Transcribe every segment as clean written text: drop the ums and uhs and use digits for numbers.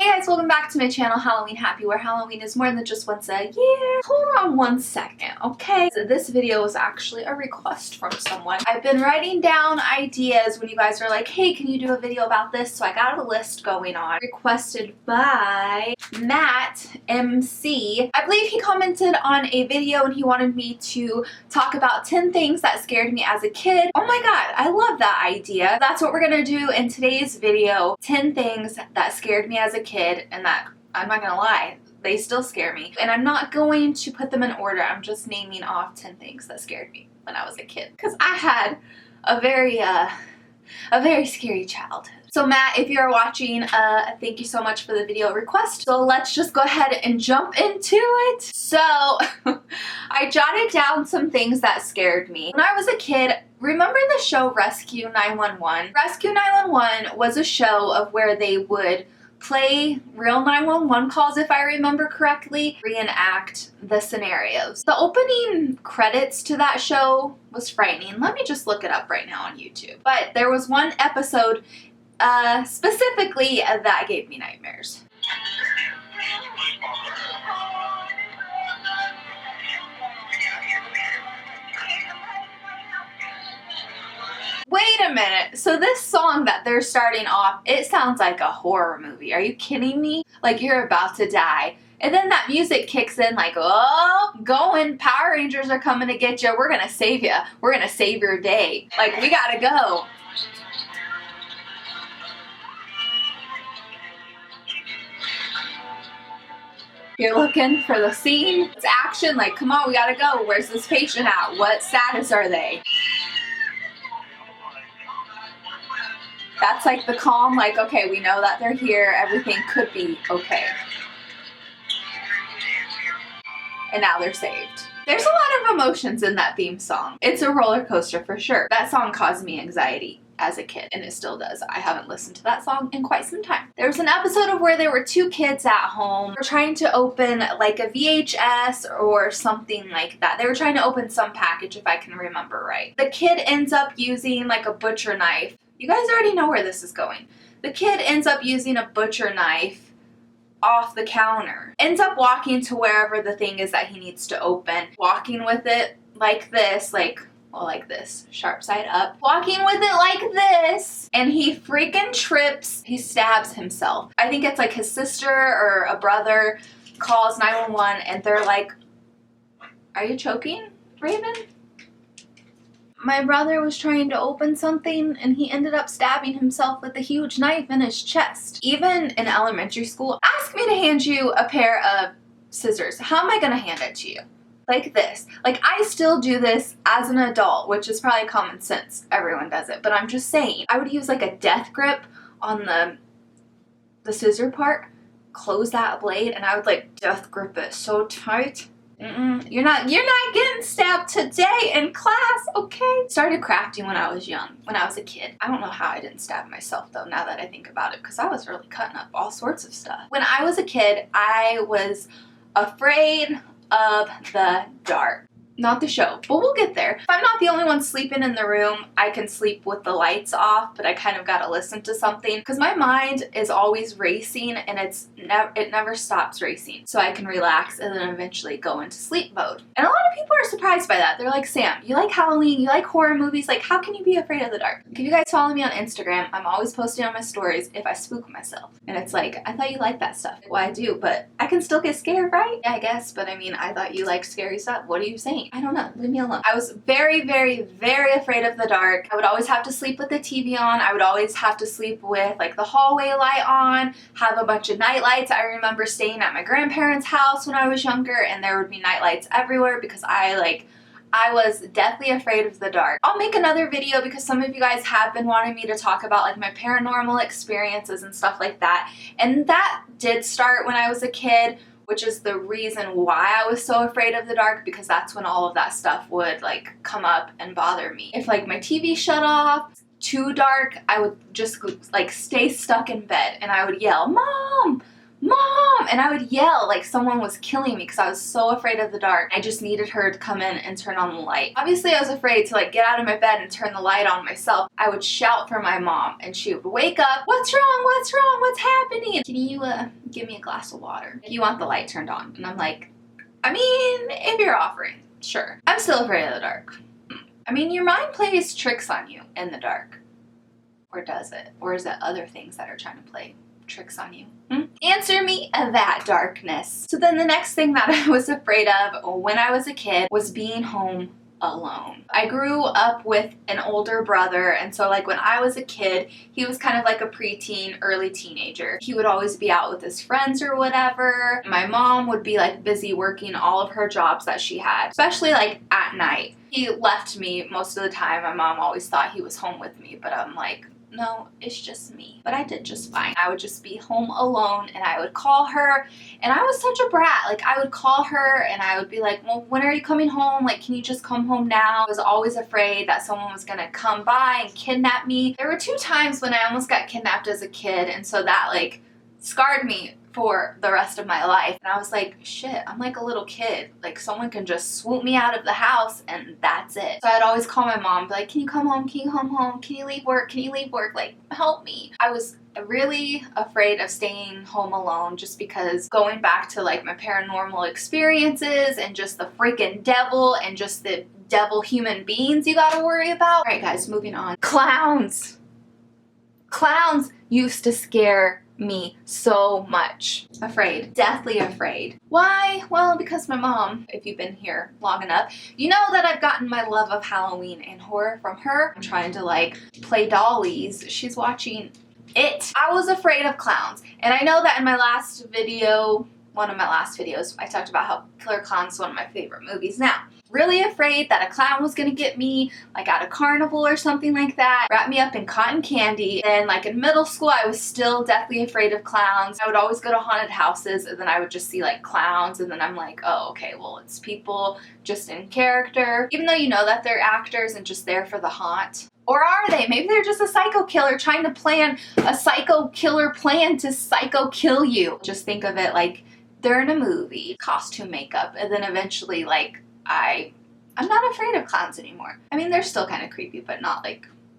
Hey guys, welcome back to my channel, Halloween Happy, where Halloween is more than just once a year. Hold on one second, okay? So this video was actually a request from someone. I've been writing down ideas when you guys were like, hey, can you do a video about this? So I got a list going on. Requested by Matt MC. I believe he commented on a video and he wanted me to talk about 10 things that scared me as a kid. Oh my god, I love that idea. That's what we're gonna do in today's video. 10 things that scared me as a kid, and that, I'm not gonna lie, they still scare me. And I'm not going to put them in order. I'm just naming off 10 things that scared me when I was a kid. Because I had a very scary childhood. So Matt, if you're watching, thank you so much for the video request. So let's just go ahead and jump into it. So I jotted down some things that scared me. When I was a kid, remember the show Rescue 911? Rescue 911 was a show of where they would play real 911 calls, if I remember correctly, reenact the scenarios. The opening credits to that show was frightening. Let me just look it up right now on YouTube. But there was one episode specifically that gave me nightmares. Wait a minute, so this song that they're starting off, it sounds like a horror movie. Are you kidding me? Like you're about to die. And then that music kicks in like, oh, going, Power Rangers are coming to get you. We're gonna save you. We're gonna save your day. Like, we gotta go. You're looking for the scene. It's action, like, come on, we gotta go. Where's this patient at? What status are they? That's like the calm, like, okay, we know that they're here, everything could be okay. And now they're saved. There's a lot of emotions in that theme song. It's a roller coaster for sure. That song caused me anxiety as a kid, and it still does. I haven't listened to that song in quite some time. There was an episode of where there were two kids at home. They were trying to open like a VHS or something like that. They were trying to open some package, if I can remember right. The kid ends up using like a butcher knife. You guys already know where this is going. The kid ends up using a butcher knife off the counter. Ends up walking to wherever the thing is that he needs to open. Walking with it like this, like this, sharp side up. Walking with it like this, and he freaking trips. He stabs himself. I think it's like his sister or a brother calls 911 and they're like, are you choking, Raven? My brother was trying to open something and he ended up stabbing himself with a huge knife in his chest. Even in elementary school, ask me to hand you a pair of scissors. How am I gonna hand it to you? Like this. Like, I still do this as an adult, which is probably common sense. Everyone does it. But I'm just saying, I would use like a death grip on the scissor part, close that blade, and I would like death grip it so tight. You're not getting stabbed today in class, okay? Started crafting when I was young, when I was a kid. I don't know how I didn't stab myself though, now that I think about it, because I was really cutting up all sorts of stuff. When I was a kid, I was afraid of the dark. Not the show, but we'll get there. If I'm not the only one sleeping in the room, I can sleep with the lights off, but I kind of gotta listen to something because my mind is always racing and it never stops racing. So I can relax and then eventually go into sleep mode. And a lot of people are surprised by that. They're like, Sam, you like Halloween, you like horror movies, like how can you be afraid of the dark? If you guys follow me on Instagram, I'm always posting on my stories if I spook myself. And it's like, I thought you liked that stuff. Well, I do, but I can still get scared, right? Yeah, I guess, but I mean, I thought you liked scary stuff. What are you saying? I don't know. Leave me alone. I was very, very, very afraid of the dark. I would always have to sleep with the TV on. I would always have to sleep with like the hallway light on, have a bunch of night lights. I remember staying at my grandparents' house when I was younger and there would be night lights everywhere because I was deathly afraid of the dark. I'll make another video because some of you guys have been wanting me to talk about like my paranormal experiences and stuff like that. And that did start when I was a kid, which is the reason why I was so afraid of the dark, because that's when all of that stuff would like come up and bother me. If like my TV shut off, too dark, I would just like stay stuck in bed and I would yell, Mom! "Mom!" And I would yell like someone was killing me because I was so afraid of the dark. I just needed her to come in and turn on the light. Obviously, I was afraid to like get out of my bed and turn the light on myself. I would shout for my mom and she would wake up. "What's wrong? What's wrong? What's happening? Can you give me a glass of water? You want the light turned on?" And I'm like, I mean, if you're offering, sure. I'm still afraid of the dark. I mean, your mind plays tricks on you in the dark. Or does it? Or is it other things that are trying to play tricks on you? Answer me that, darkness. So then the next thing that I was afraid of when I was a kid was being home alone. I grew up with an older brother, and so like when I was a kid, he was kind of like a preteen, early teenager. He would always be out with his friends or whatever. My mom would be like busy working all of her jobs that she had, especially like at night. He left me most of the time. My mom always thought he was home with me, but I'm like, no, it's just me. But I did just fine. I would just be home alone and I would call her, and I was such a brat. Like I would call her and I would be like, well, when are you coming home? Like, can you just come home now? I was always afraid that someone was gonna come by and kidnap me. There were 2 times when I almost got kidnapped as a kid, and so that like scarred me for the rest of my life. And I was like, shit, I'm like a little kid. Like someone can just swoop me out of the house and that's it. So I'd always call my mom, be like, can you come home? Can you come home? Can you leave work? Can you leave work? Like, help me. I was really afraid of staying home alone just because going back to like my paranormal experiences and just the freaking devil and just the devil human beings you gotta worry about. All right, guys, moving on. Clowns. Clowns used to scare me so much. Afraid. Deathly afraid. Why? Well, because my mom, if you've been here long enough, you know that I've gotten my love of Halloween and horror from her. I'm trying to like play dollies. She's watching it. I was afraid of clowns. And I know that in my last video, one of my last videos, I talked about how Killer Clown's one of my favorite movies now. Really afraid that a clown was gonna get me like at a carnival or something like that, wrap me up in cotton candy. And like in middle school, I was still deathly afraid of clowns. I would always go to haunted houses and then I would just see like clowns and then I'm like, oh, okay, well, it's people just in character. Even though you know that they're actors and just there for the haunt. Or are they? Maybe they're just a psycho killer trying to plan a psycho killer plan to psycho kill you. Just think of it like they're in a movie, costume makeup, and then eventually like I'm not afraid of clowns anymore. I mean, they're still kind of creepy, but not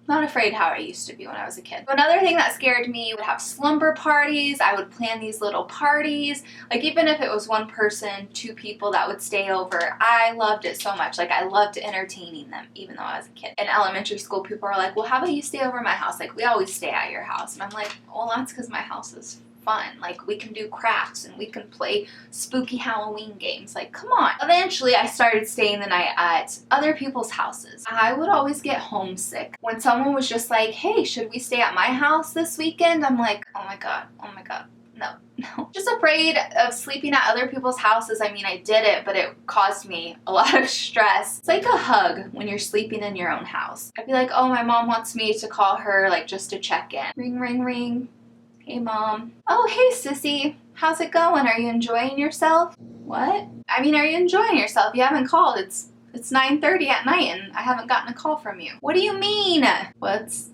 afraid how I used to be when I was a kid. Another thing that scared me would have slumber parties. I would plan these little parties. Like even if it was 1 person, 2 people that would stay over, I loved it so much. Like I loved entertaining them even though I was a kid. In elementary school, people were like, well, how about you stay over at my house? Like we always stay at your house. And I'm like, well, that's because my house is fun. Like we can do crafts and we can play spooky Halloween games. Like come on. Eventually I started staying the night at other people's houses. I would always get homesick. When someone was just like, hey, should we stay at my house this weekend? I'm like, oh my god, no. Just afraid of sleeping at other people's houses. I mean, I did it, but it caused me a lot of stress. It's like a hug when you're sleeping in your own house. I'd be like, oh, my mom wants me to call her like just to check in. Ring, ring, ring. Hey, Mom. Oh, hey, sissy. How's it going? Are you enjoying yourself? What? I mean, are you enjoying yourself? You haven't called. It's 9:30 at night and I haven't gotten a call from you. What do you mean? What's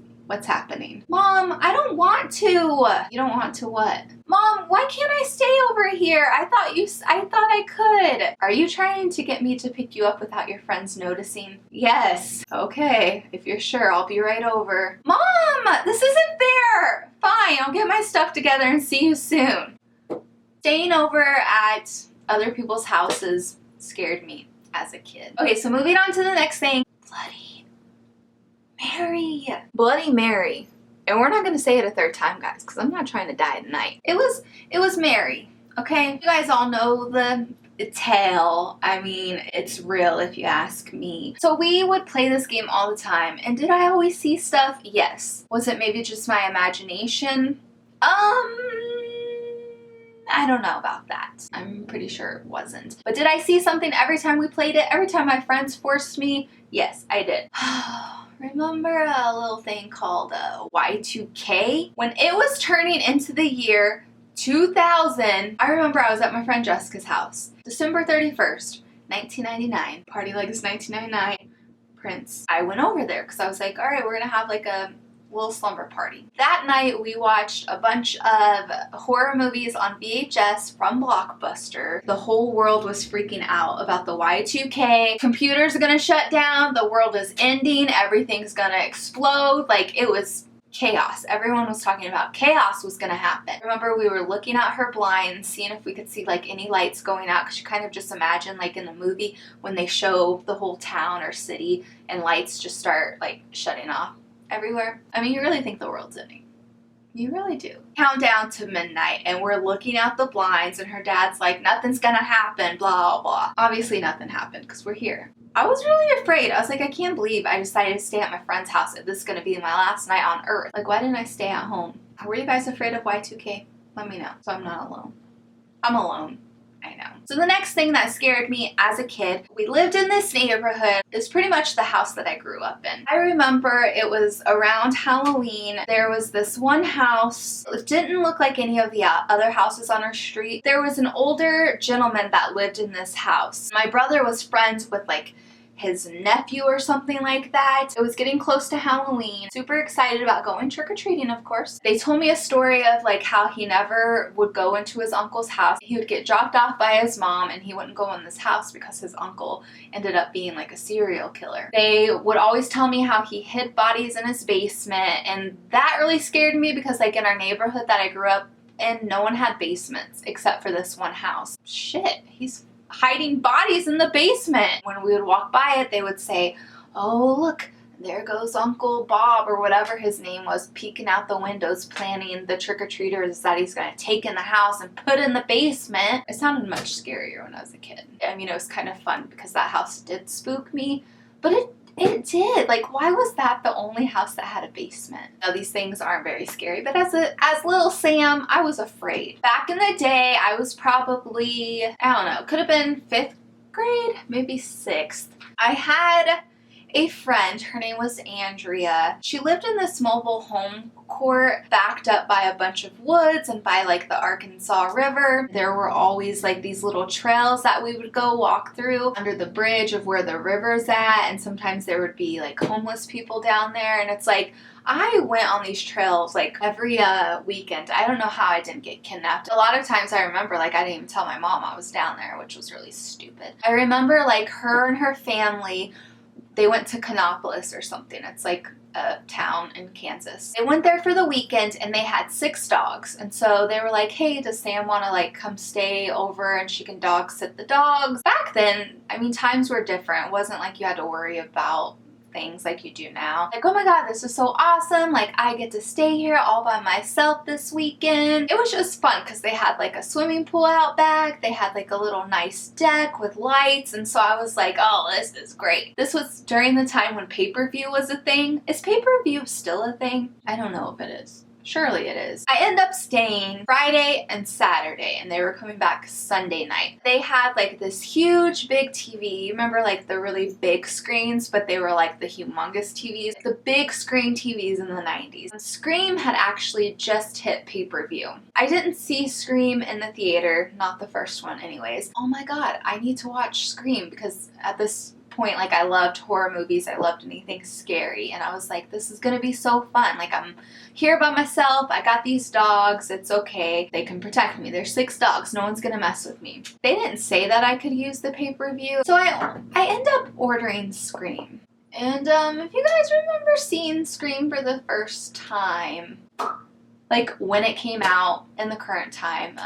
happening? Mom, I don't want to. You don't want to what? Mom, why can't I stay over here? I thought I could. Are you trying to get me to pick you up without your friends noticing? Yes. Okay, if you're sure, I'll be right over. Mom, this isn't fair. Fine, I'll get my stuff together and see you soon. Staying over at other people's houses scared me as a kid. Okay, so moving on to the next thing. Bloody Mary. Bloody Mary. And we're not going to say it a 3rd time, guys, because I'm not trying to die tonight. It was Mary, okay? You guys all know the tale. I mean, it's real if you ask me. So we would play this game all the time. And did I always see stuff? Yes. Was it maybe just my imagination? I don't know about that. I'm pretty sure it wasn't. But did I see something every time we played it? Every time my friends forced me? Yes, I did. Remember a little thing called Y2K? When it was turning into the year 2000, I remember I was at my friend Jessica's house. December 31st, 1999. Party like it's 1999. Prince. I went over there because I was like, all right, we're gonna have like a little slumber party. That night we watched a bunch of horror movies on VHS from Blockbuster. The whole world was freaking out about the Y2K. Computers are gonna shut down, the world is ending, everything's gonna explode. Like, it was chaos. Everyone was talking about chaos was gonna happen. Remember, we were looking out her blinds, seeing if we could see like any lights going out, because you kind of just imagine like in the movie when they show the whole town or city and lights just start like shutting off everywhere. I mean, you really think the world's ending. You really do. Countdown to midnight, and we're looking out the blinds, and her dad's like, nothing's gonna happen, blah, blah. Obviously nothing happened because we're here. I was really afraid. I was like, I can't believe I decided to stay at my friend's house if this is gonna be my last night on earth. Like, why didn't I stay at home? Were you guys afraid of Y2K? Let me know, so I'm not alone. I'm alone. I know. So the next thing that scared me as a kid, we lived in this neighborhood. It's pretty much the house that I grew up in. I remember it was around Halloween. There was this one house. It didn't look like any of the other houses on our street. There was an older gentleman that lived in this house. My brother was friends with like his nephew or something like that. It was getting close to Halloween. Super excited about going trick-or-treating, of course. They told me a story of like how he never would go into his uncle's house. He would get dropped off by his mom and he wouldn't go in this house because his uncle ended up being like a serial killer. They would always tell me how he hid bodies in his basement, and that really scared me because like in our neighborhood that I grew up in, no one had basements except for this one house. Shit, he's hiding bodies in the basement. When we would walk by it, they would say, oh, look, there goes Uncle Bob or whatever his name was, peeking out the windows, planning the trick-or-treaters that he's gonna take in the house and put in the basement. It sounded much scarier when I was a kid. I mean, it was kind of fun because that house did spook me, but it did. Like, why was that the only house that had a basement? Now, these things aren't very scary, but as little Sam, I was afraid. Back in the day, I was probably, I don't know, could have been 5th grade, maybe 6th. I had a friend, her name was Andrea. She lived in this mobile home court backed up by a bunch of woods and by like the Arkansas River. There were always like these little trails that we would go walk through under the bridge of where the river's at, and sometimes there would be like homeless people down there, and it's like I went on these trails like every weekend. I don't know how I didn't get kidnapped. A lot of times I remember like I didn't even tell my mom I was down there, which was really stupid. I remember like her and her family, they went to Canopolis or something. It's like a town in Kansas. They went there for the weekend and they had 6 dogs. And so they were like, hey, does Sam want to like come stay over and she can dog sit the dogs? Back then, I mean, times were different. It wasn't like you had to worry about things like you do now. Like, oh my god, this is so awesome. Like, I get to stay here all by myself this weekend. It was just fun because they had like a swimming pool out back. They had like a little nice deck with lights. And so I was like, oh, this is great. This was during the time when pay-per-view was a thing. Is pay-per-view still a thing? I don't know if it is. Surely it is. I ended up staying Friday and Saturday, and they were coming back Sunday night. They had like this huge big TV. You remember like the really big screens, but they were like the humongous TVs. The big screen TVs in the 90s. And Scream had actually just hit pay-per-view. I didn't see Scream in the theater, not the first one anyways. Oh my god, I need to watch Scream because at this point, like, I loved horror movies, I loved anything scary, and I was like, this is gonna be so fun. Like, I'm here by myself, I got these dogs, it's okay, they can protect me. There's 6 dogs, no one's gonna mess with me. They didn't say that I could use the pay-per-view, so I end up ordering Scream. And if you guys remember seeing Scream for the first time, like when it came out in the current time,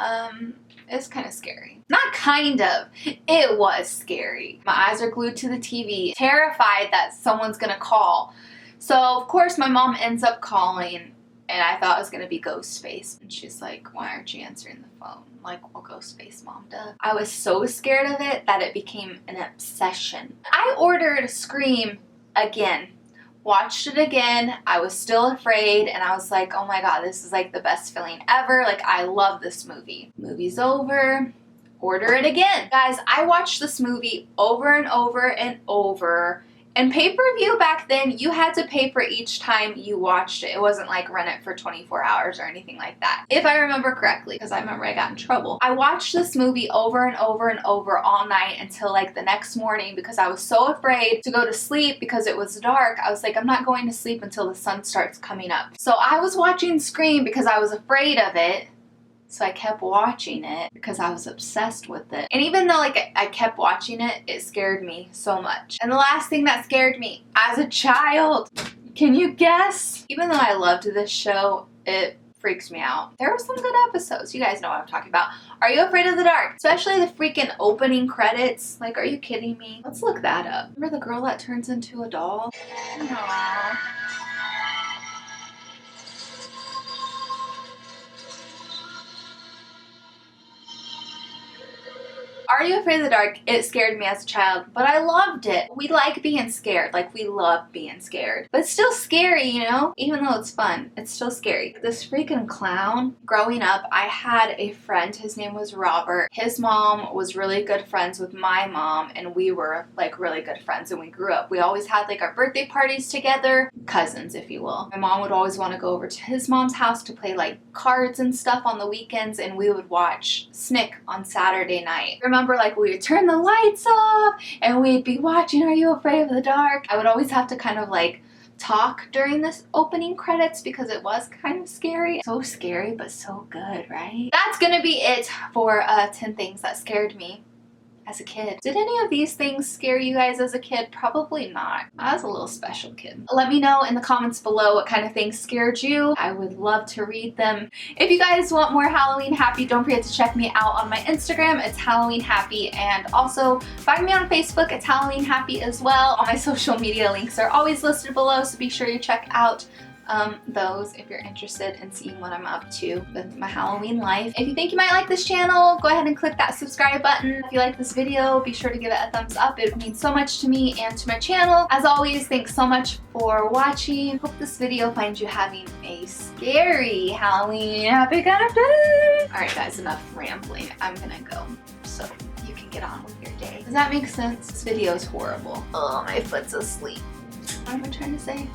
it's kind of scary. Not kind of. It was scary. My eyes are glued to the TV, terrified that someone's gonna call. So, of course, my mom ends up calling, and I thought it was gonna be Ghostface. And she's like, why aren't you answering the phone? I'm like, well, Ghostface, Mom, duh. I was so scared of it that it became an obsession. I ordered Scream again. Watched it again, I was still afraid, and I was like, oh my god, this is like the best feeling ever. Like, I love this movie. Movie's over, order it again. Guys, I watched this movie over and over and over, And pay-per-view back then, you had to pay for each time you watched it. It wasn't like rent it for 24 hours or anything like that. If I remember correctly, because I remember I got in trouble. I watched this movie over and over and over all night until like the next morning because I was so afraid to go to sleep because it was dark. I was like, I'm not going to sleep until the sun starts coming up. So I was watching Scream because I was afraid of it. So I kept watching it because I was obsessed with it. And even though like I kept watching it, it scared me so much. And the last thing that scared me as a child, can you guess? Even though I loved this show, it freaks me out. There were some good episodes. You guys know what I'm talking about. Are you afraid of the dark? Especially the freaking opening credits. Like, are you kidding me? Let's look that up. Remember the girl that turns into a doll? Aww. Are You Afraid of the Dark? It scared me as a child, but I loved it. We like being scared. Like, we love being scared. But it's still scary, you know? Even though it's fun, it's still scary. This freaking clown, growing up, I had a friend. His name was Robert. His mom was really good friends with my mom, and we were, like, really good friends, and we grew up. We always had, like, our birthday parties together. Cousins, if you will. My mom would always want to go over to his mom's house to play, like, cards and stuff on the weekends, and we would watch Snick on Saturday night. Remember, like, we would turn the lights off and we'd be watching Are You Afraid of the Dark? I would always have to kind of like talk during this opening credits because it was kind of scary. So scary, but so good, right? That's gonna be it for 10 things that scared me as a kid. Did any of these things scare you guys as a kid? Probably not. I was a little special kid. Let me know in the comments below what kind of things scared you. I would love to read them. If you guys want more Halloween Happy, don't forget to check me out on my Instagram. It's Halloween Happy, and also find me on Facebook. It's Halloween Happy as well. All my social media links are always listed below, so be sure you check out those if you're interested in seeing what I'm up to with my Halloween life. If you think you might like this channel, go ahead and click that subscribe button. If you like this video, be sure to give it a thumbs up. It means so much to me and to my channel. As always, thanks so much for watching. Hope this video finds you having a scary Halloween happy kind of day. Alright guys, enough rambling. I'm gonna go so you can get on with your day. Does that make sense? This video is horrible. Oh, my foot's asleep. What am I trying to say?